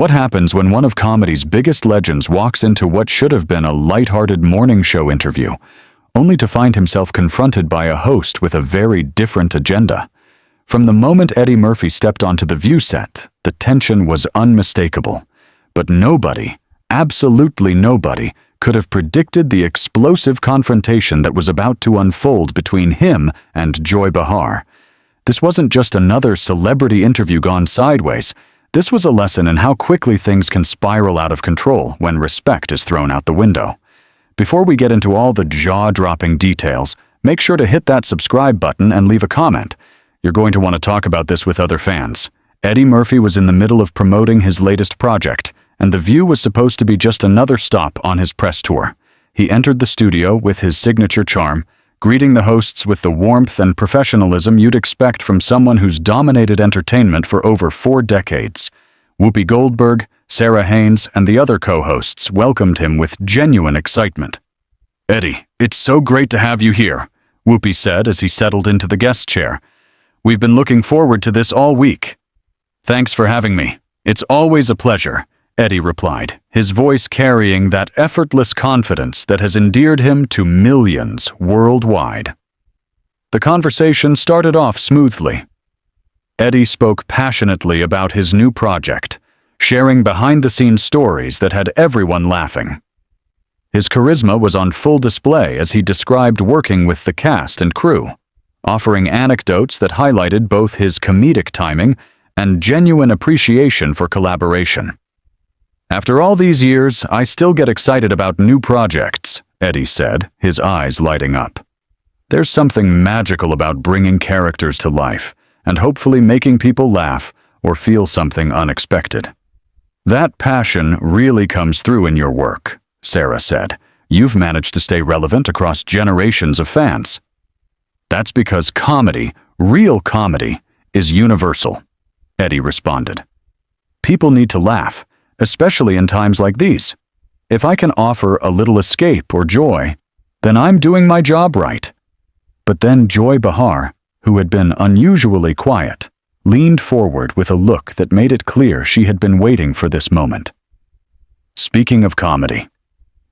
What happens when one of comedy's biggest legends walks into what should have been a light-hearted morning show interview, only to find himself confronted by a host with a very different agenda? From the moment Eddie Murphy stepped onto the View set, the tension was unmistakable. But nobody, absolutely nobody, could have predicted the explosive confrontation that was about to unfold between him and Joy Behar. This wasn't just another celebrity interview gone sideways. This was a lesson in how quickly things can spiral out of control when respect is thrown out the window. Before we get into all the jaw-dropping details, make sure to hit that subscribe button and leave a comment. You're going to want to talk about this with other fans. Eddie Murphy was in the middle of promoting his latest project, and The View was supposed to be just another stop on his press tour. He entered the studio with his signature charm, greeting the hosts with the warmth and professionalism you'd expect from someone who's dominated entertainment for over 4 decades. Whoopi Goldberg, Sarah Haynes, and the other co-hosts welcomed him with genuine excitement. "Eddie, it's so great to have you here," Whoopi said as he settled into the guest chair. "We've been looking forward to this all week." "Thanks for having me. It's always a pleasure," Eddie replied, his voice carrying that effortless confidence that has endeared him to millions worldwide. The conversation started off smoothly. Eddie spoke passionately about his new project, sharing behind-the-scenes stories that had everyone laughing. His charisma was on full display as he described working with the cast and crew, offering anecdotes that highlighted both his comedic timing and genuine appreciation for collaboration. "After all these years, I still get excited about new projects," Eddie said, his eyes lighting up. "There's something magical about bringing characters to life and hopefully making people laugh or feel something unexpected." "That passion really comes through in your work," Sarah said. "You've managed to stay relevant across generations of fans." "That's because comedy, real comedy, is universal," Eddie responded. "People need to laugh, especially in times like these. If I can offer a little escape or joy, then I'm doing my job right." But then Joy Behar, who had been unusually quiet, leaned forward with a look that made it clear she had been waiting for this moment. "Speaking of comedy,"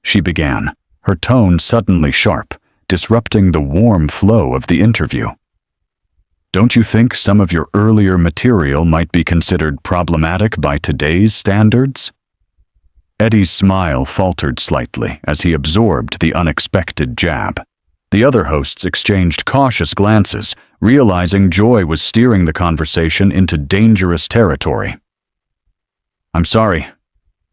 she began, her tone suddenly sharp, disrupting the warm flow of the interview. "Don't you think some of your earlier material might be considered problematic by today's standards?" Eddie's smile faltered slightly as he absorbed the unexpected jab. The other hosts exchanged cautious glances, realizing Joy was steering the conversation into dangerous territory. "I'm sorry.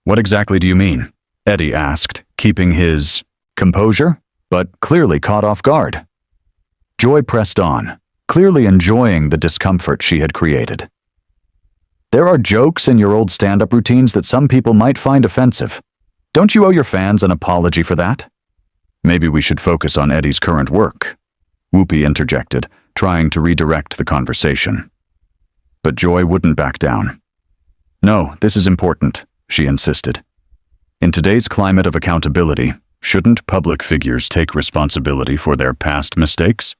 What exactly do you mean?" Eddie asked, keeping his composure, but clearly caught off guard. Joy pressed on, clearly enjoying the discomfort she had created. "There are jokes in your old stand-up routines that some people might find offensive. Don't you owe your fans an apology for that?" "Maybe we should focus on Eddie's current work," Whoopi interjected, trying to redirect the conversation. But Joy wouldn't back down. "No, this is important," she insisted. "In today's climate of accountability, shouldn't public figures take responsibility for their past mistakes?"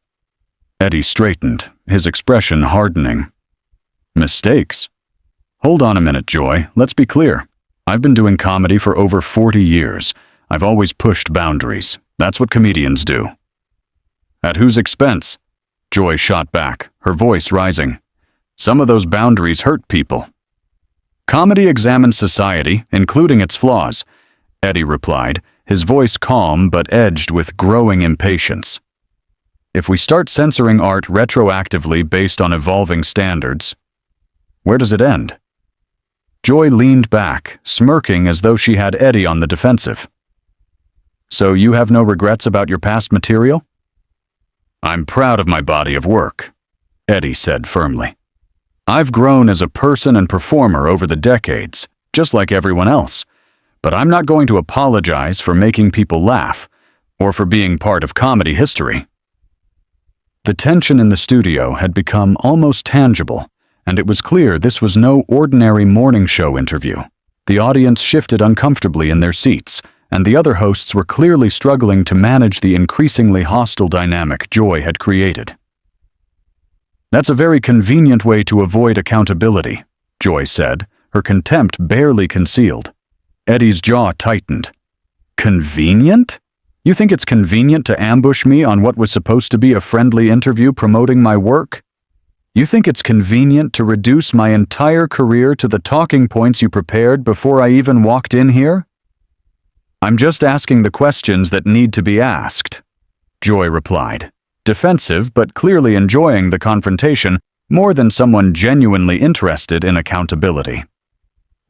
Eddie straightened, his expression hardening. "Mistakes? Hold on a minute, Joy. Let's be clear. I've been doing comedy for over 40 years. I've always pushed boundaries. That's what comedians do." "At whose expense?" Joy shot back, her voice rising. "Some of those boundaries hurt people." "Comedy examines society, including its flaws," Eddie replied, his voice calm but edged with growing impatience. "If we start censoring art retroactively based on evolving standards, where does it end?" Joy leaned back, smirking as though she had Eddie on the defensive. "So you have no regrets about your past material?" "I'm proud of my body of work," Eddie said firmly. "I've grown as a person and performer over the decades, just like everyone else, but I'm not going to apologize for making people laugh or for being part of comedy history." The tension in the studio had become almost tangible, and it was clear this was no ordinary morning show interview. The audience shifted uncomfortably in their seats, and the other hosts were clearly struggling to manage the increasingly hostile dynamic Joy had created. "That's a very convenient way to avoid accountability," Joy said, her contempt barely concealed. Eddie's jaw tightened. Convenient? You think it's convenient to ambush me on what was supposed to be a friendly interview promoting my work? You think it's convenient to reduce my entire career to the talking points you prepared before I even walked in here? I'm just asking the questions that need to be asked, Joy replied, defensive but clearly enjoying the confrontation more than someone genuinely interested in accountability.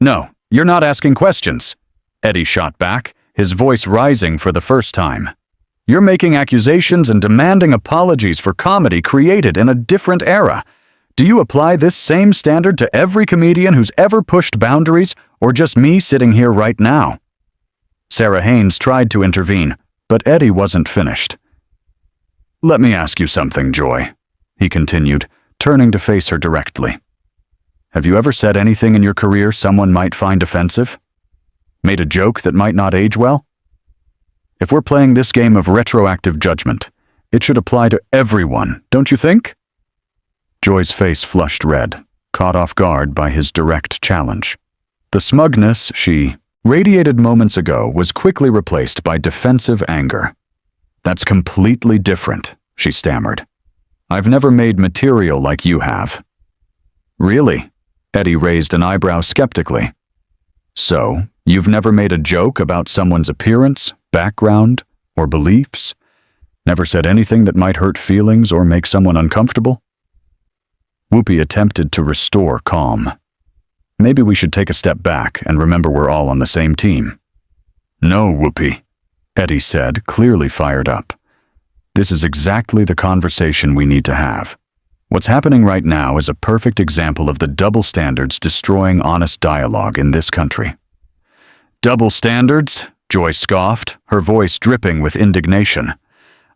No, you're not asking questions, Eddie shot back, his voice rising for the first time. You're making accusations and demanding apologies for comedy created in a different era. Do you apply this same standard to every comedian who's ever pushed boundaries, or just me sitting here right now? Sarah Haynes tried to intervene, but Eddie wasn't finished. Let me ask you something, Joy, he continued, turning to face her directly. Have you ever said anything in your career someone might find offensive? Made a joke that might not age well? If we're playing this game of retroactive judgment, it should apply to everyone, don't you think? Joy's face flushed red, caught off guard by his direct challenge. The smugness she radiated moments ago was quickly replaced by defensive anger. That's completely different, she stammered. I've never made material like you have. Really? Eddie raised an eyebrow skeptically. So, you've never made a joke about someone's appearance, background, or beliefs? Never said anything that might hurt feelings or make someone uncomfortable? Whoopi attempted to restore calm. Maybe we should take a step back and remember we're all on the same team. No, Whoopi, Eddie said, clearly fired up. This is exactly the conversation we need to have. What's happening right now is a perfect example of the double standards destroying honest dialogue in this country. Double standards? Joy scoffed, her voice dripping with indignation.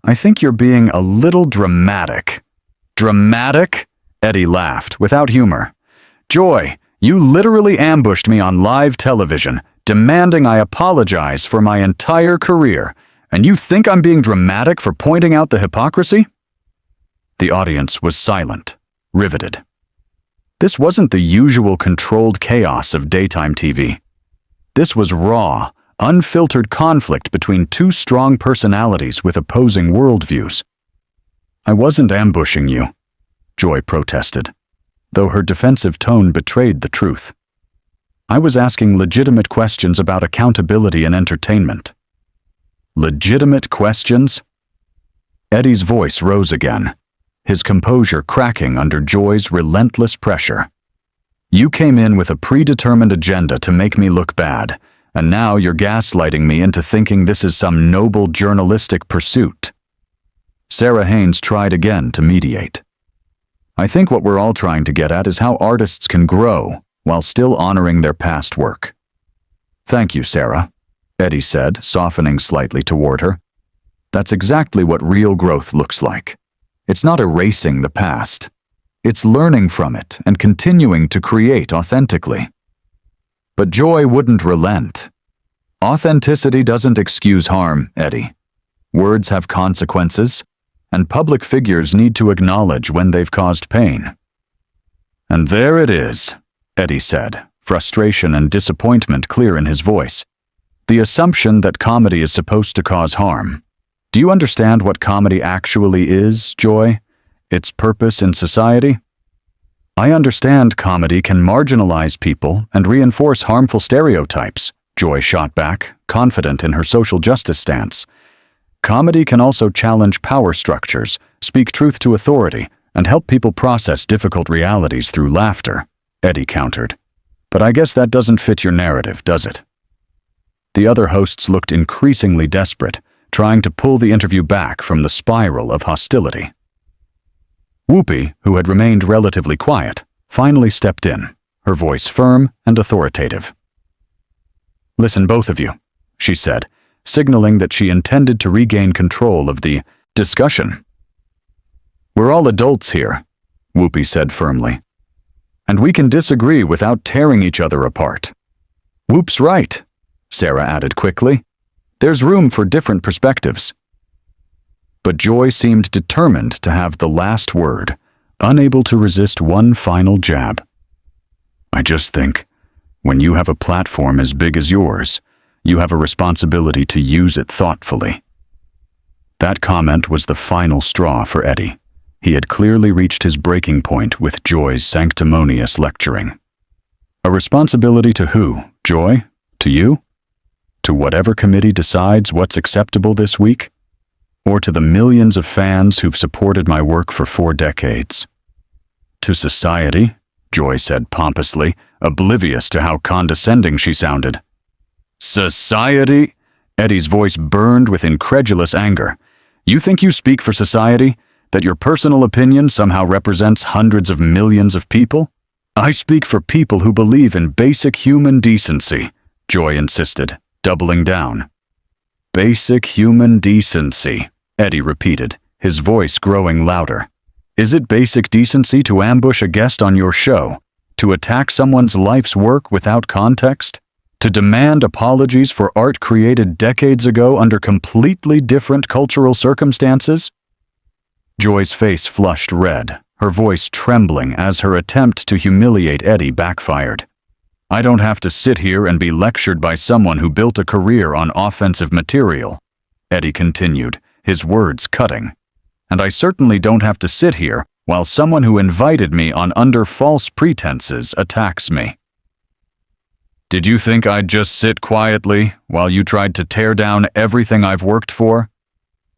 I think you're being a little dramatic. Dramatic? Eddie laughed, without humor. Joy, you literally ambushed me on live television, demanding I apologize for my entire career, and you think I'm being dramatic for pointing out the hypocrisy? The audience was silent, riveted. This wasn't the usual controlled chaos of daytime TV. This was raw, unfiltered conflict between two strong personalities with opposing worldviews. I wasn't ambushing you, Joy protested, though her defensive tone betrayed the truth. I was asking legitimate questions about accountability and entertainment. Legitimate questions? Eddie's voice rose again, his composure cracking under Joy's relentless pressure. You came in with a predetermined agenda to make me look bad, and now you're gaslighting me into thinking this is some noble journalistic pursuit. Sarah Haynes tried again to mediate. I think what we're all trying to get at is how artists can grow while still honoring their past work. Thank you, Sarah, Eddie said, softening slightly toward her. That's exactly what real growth looks like. It's not erasing the past. It's learning from it and continuing to create authentically. But Joy wouldn't relent. Authenticity doesn't excuse harm, Eddie. Words have consequences, and public figures need to acknowledge when they've caused pain. And there it is, Eddie said, frustration and disappointment clear in his voice. The assumption that comedy is supposed to cause harm. Do you understand what comedy actually is, Joy? Its purpose in society? I understand comedy can marginalize people and reinforce harmful stereotypes, Joy shot back, confident in her social justice stance. Comedy can also challenge power structures, speak truth to authority, and help people process difficult realities through laughter, Eddie countered. But I guess that doesn't fit your narrative, does it? The other hosts looked increasingly desperate, trying to pull the interview back from the spiral of hostility. Whoopi, who had remained relatively quiet, finally stepped in, her voice firm and authoritative. Listen, both of you, she said, signaling that she intended to regain control of the discussion. We're all adults here, Whoopi said firmly, and we can disagree without tearing each other apart. Whoop's right, Sarah added quickly. There's room for different perspectives. But Joy seemed determined to have the last word, unable to resist one final jab. I just think When you have a platform as big as yours, you have a responsibility to use it thoughtfully. That comment was the final straw for Eddie. He had clearly reached his breaking point with Joy's sanctimonious lecturing. A responsibility to who, Joy? To you? To whatever committee decides what's acceptable this week? Or to the millions of fans who've supported my work for 4 decades? To society, Joy said pompously, oblivious to how condescending she sounded. Society? Eddie's voice burned with incredulous anger. You think you speak for society? That your personal opinion somehow represents hundreds of millions of people? I speak for people who believe in basic human decency, Joy insisted, doubling down. Basic human decency, Eddie repeated, his voice growing louder. Is it basic decency to ambush a guest on your show? To attack someone's life's work without context? To demand apologies for art created decades ago under completely different cultural circumstances? Joy's face flushed red, her voice trembling as her attempt to humiliate Eddie backfired. I don't have to sit here and be lectured by someone who built a career on offensive material, Eddie continued, his words cutting. And I certainly don't have to sit here while someone who invited me on under false pretenses attacks me. Did you think I'd just sit quietly while you tried to tear down everything I've worked for?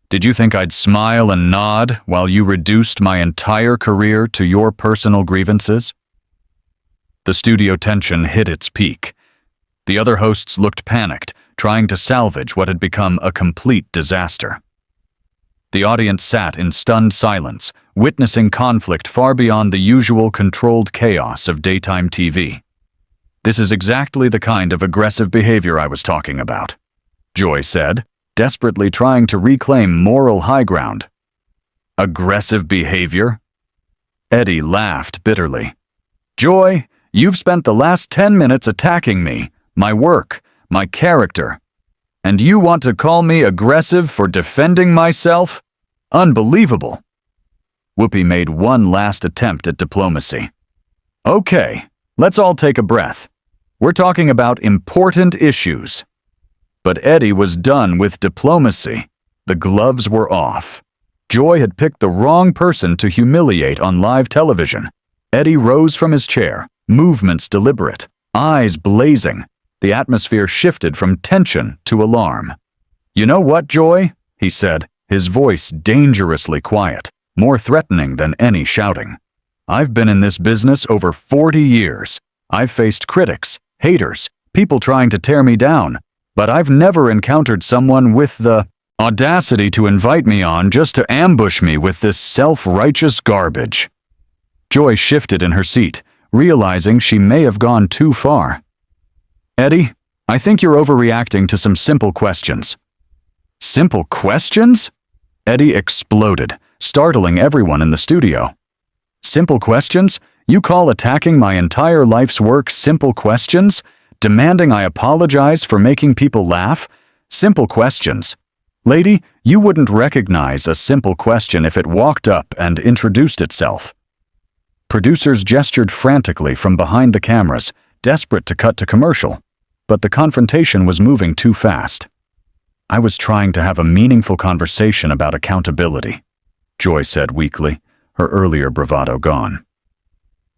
Did you think I'd smile and nod while you reduced my entire career to your personal grievances? The studio tension hit its peak. The other hosts looked panicked, trying to salvage what had become a complete disaster. The audience sat in stunned silence, witnessing conflict far beyond the usual controlled chaos of daytime TV. This is exactly the kind of aggressive behavior I was talking about, Joy said, desperately trying to reclaim moral high ground. Aggressive behavior? Eddie laughed bitterly. Joy, you've spent the last 10 minutes attacking me, my work, my character. And you want to call me aggressive for defending myself? Unbelievable. Whoopi made one last attempt at diplomacy. Okay, let's all take a breath. We're talking about important issues. But Eddie was done with diplomacy. The gloves were off. Joy had picked the wrong person to humiliate on live television. Eddie rose from his chair, movements deliberate, eyes blazing. The atmosphere shifted from tension to alarm. You know what, Joy? He said, his voice dangerously quiet, more threatening than any shouting. I've been in this business over 40 years. I've faced critics, haters, people trying to tear me down. But I've never encountered someone with the audacity to invite me on just to ambush me with this self-righteous garbage. Joy shifted in her seat, realizing she may have gone too far. Eddie, I think you're overreacting to some simple questions. Simple questions? Eddie exploded, startling everyone in the studio. Simple questions? You call attacking my entire life's work simple questions? Demanding I apologize for making people laugh? Simple questions. Lady, you wouldn't recognize a simple question if it walked up and introduced itself. Producers gestured frantically from behind the cameras, desperate to cut to commercial. But the confrontation was moving too fast. I was trying to have a meaningful conversation about accountability, Joy said weakly, her earlier bravado gone.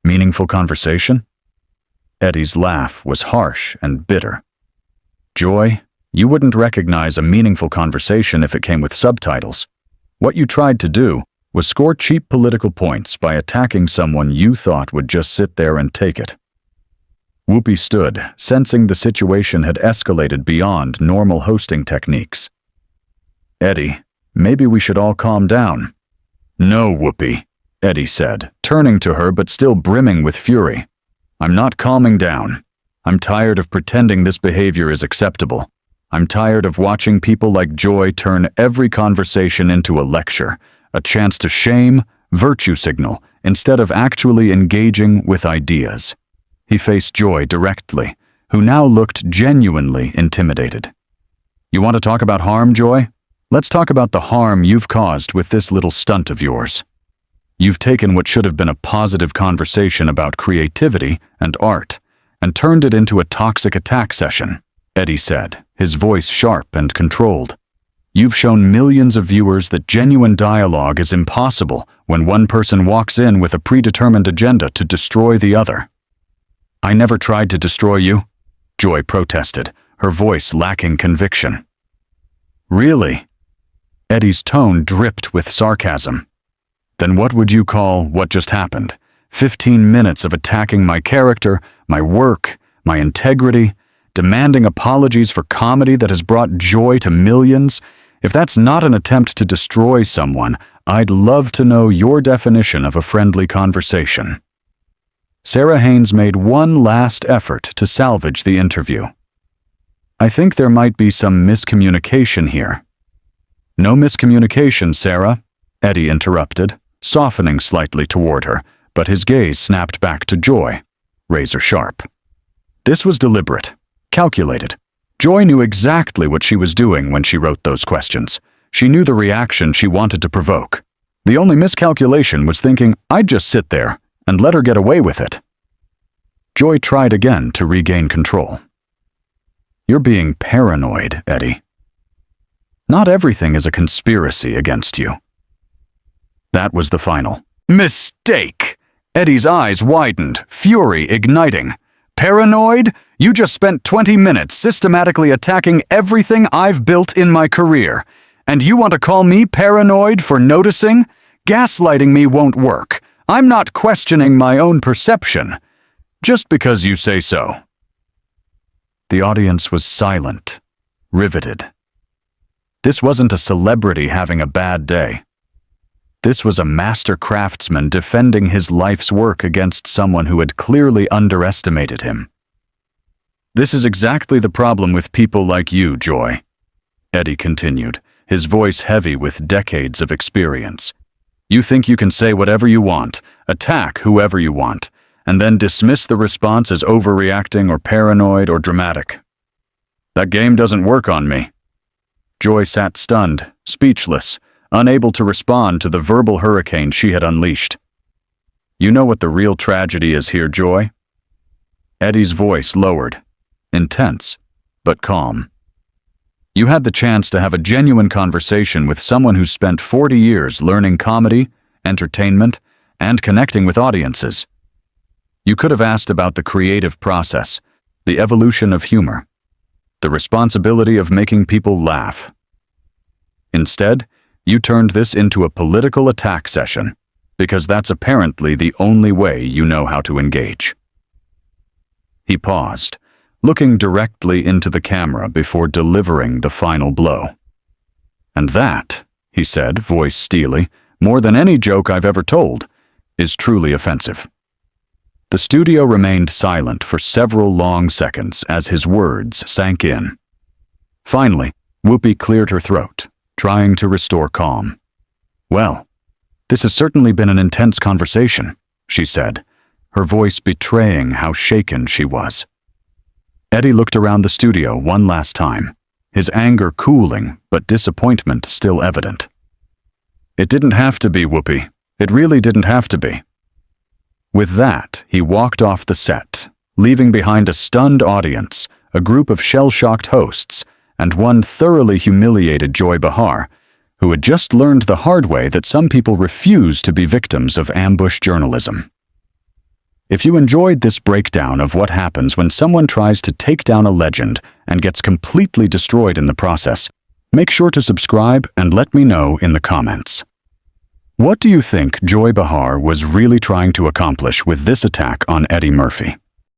Meaningful conversation? Eddie's laugh was harsh and bitter. Joy, you wouldn't recognize a meaningful conversation if it came with subtitles. What you tried to do was score cheap political points by attacking someone you thought would just sit there and take it. Whoopi stood, sensing the situation had escalated beyond normal hosting techniques. Eddie, maybe we should all calm down. No, Whoopi, Eddie said, turning to her but still brimming with fury. I'm not calming down. I'm tired of pretending this behavior is acceptable. I'm tired of watching people like Joy turn every conversation into a lecture, a chance to shame, virtue signal, instead of actually engaging with ideas. He faced Joy directly, who now looked genuinely intimidated. You want to talk about harm, Joy? Let's talk about the harm you've caused with this little stunt of yours. You've taken what should have been a positive conversation about creativity and art, and turned it into a toxic attack session, Eddie said, his voice sharp and controlled. You've shown millions of viewers that genuine dialogue is impossible when one person walks in with a predetermined agenda to destroy the other. I never tried to destroy you, Joy protested, her voice lacking conviction. Really? Eddie's tone dripped with sarcasm. Then what would you call what just happened? 15 minutes of attacking my character, my work, my integrity, demanding apologies for comedy that has brought joy to millions? If that's not an attempt to destroy someone, I'd love to know your definition of a friendly conversation. Sarah Haynes made one last effort to salvage the interview. I think there might be some miscommunication here. No miscommunication, Sarah, Eddie interrupted, softening slightly toward her, but his gaze snapped back to Joy, razor sharp. This was deliberate, calculated. Joy knew exactly what she was doing when she wrote those questions. She knew the reaction she wanted to provoke. The only miscalculation was thinking, I'd just sit there and let her get away with it. Joy tried again to regain control. You're being paranoid, Eddie. Not everything is a conspiracy against you. That was the final. Mistake! Eddie's eyes widened, fury igniting. Paranoid? You just spent 20 minutes systematically attacking everything I've built in my career. And you want to call me paranoid for noticing? Gaslighting me won't work. I'm not questioning my own perception. Just because you say so. The audience was silent, riveted. This wasn't a celebrity having a bad day. This was a master craftsman defending his life's work against someone who had clearly underestimated him. This is exactly the problem with people like you, Joy, Eddie continued, his voice heavy with decades of experience. You think you can say whatever you want, attack whoever you want, and then dismiss the response as overreacting or paranoid or dramatic. That game doesn't work on me. Joy sat stunned, speechless, unable to respond to the verbal hurricane she had unleashed. You know what the real tragedy is here, Joy? Eddie's voice lowered, intense, but calm. You had the chance to have a genuine conversation with someone who spent 40 years learning comedy, entertainment, and connecting with audiences. You could have asked about the creative process, the evolution of humor, the responsibility of making people laugh. Instead, you turned this into a political attack session, because that's apparently the only way you know how to engage. He paused, looking directly into the camera before delivering the final blow. And that, he said, voice steely, more than any joke I've ever told, is truly offensive. The studio remained silent for several long seconds as his words sank in. Finally, Whoopi cleared her throat, trying to restore calm. Well, this has certainly been an intense conversation, she said, her voice betraying how shaken she was. Eddie looked around the studio one last time, his anger cooling but disappointment still evident. It didn't have to be, Whoopi. It really didn't have to be. With that, he walked off the set, leaving behind a stunned audience, a group of shell-shocked hosts, and one thoroughly humiliated Joy Behar, who had just learned the hard way that some people refuse to be victims of ambush journalism. If you enjoyed this breakdown of what happens when someone tries to take down a legend and gets completely destroyed in the process, make sure to subscribe and let me know in the comments. What do you think Joy Behar was really trying to accomplish with this attack on Eddie Murphy?